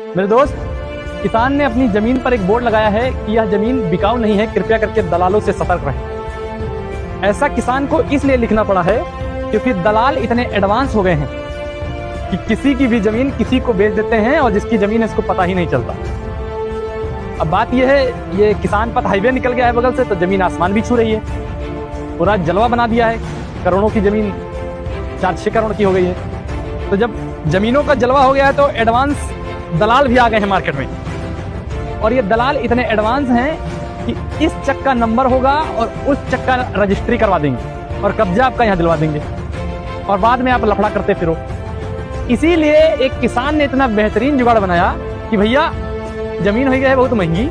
मेरे दोस्त, किसान ने अपनी जमीन पर एक बोर्ड लगाया है कि यह जमीन बिकाऊ नहीं है, कृपया करके दलालों से सतर्क रहें। ऐसा किसान को इसलिए लिखना पड़ा है क्योंकि दलाल इतने एडवांस हो गए हैं कि किसी की भी जमीन किसी को बेच देते हैं और जिसकी जमीन है इसको पता ही नहीं चलता। अब बात यह है, ये किसान पथ हाईवे निकल गया है बगल से, तो जमीन आसमान भी छू रही है, पूरा जलवा बना दिया है। करोड़ों की जमीन 4-6 करोड़ की हो गई है। तो जब जमीनों का जलवा हो गया है तो एडवांस दलाल भी आ गए हैं मार्केट में, और ये दलाल इतने एडवांस हैं कि इस चक का नंबर होगा और उस चक का रजिस्ट्री करवा देंगे और कब्जा आपका यहाँ दिलवा देंगे, और बाद में आप लफड़ा करते फिरो। इसीलिए एक किसान ने इतना बेहतरीन जुगाड़ बनाया कि भैया जमीन हो गई है बहुत महंगी,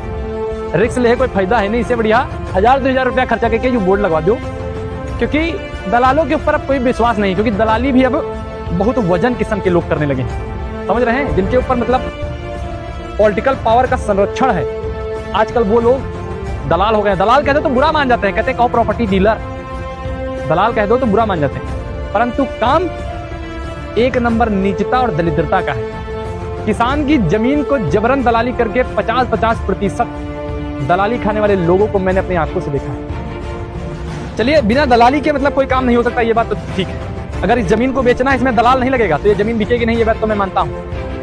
रिस्क ले कोई फायदा है नहीं, इससे बढ़िया 1000-2000 रुपया खर्चा करके जो बोर्ड लगवा दो, क्योंकि दलालों के ऊपर अब कोई विश्वास नहीं, क्योंकि दलाली भी अब बहुत वजन किस्म के लोग करने लगे हैं, समझ रहे हैं, जिनके ऊपर मतलब पॉलिटिकल पावर का संरक्षण है। आजकल वो लोग दलाल हो गए। दलाल कहते तो बुरा मान जाते हैं, कहते हैं कहो प्रॉपर्टी डीलर, दलाल कह दो तो बुरा मान जाते हैं, परंतु काम एक नंबर नीचता और दरिद्रता का है। किसान की जमीन को जबरन दलाली करके 50-50% दलाली खाने वाले लोगों को मैंने अपनी आंखों से देखा है। चलिए, बिना दलाली के मतलब कोई काम नहीं हो सकता, ये बात तो ठीक है। अगर इस जमीन को बेचना है, इसमें दलाल नहीं लगेगा तो ये जमीन बिकेगी नहीं, ये बात तो मैं मानता हूं।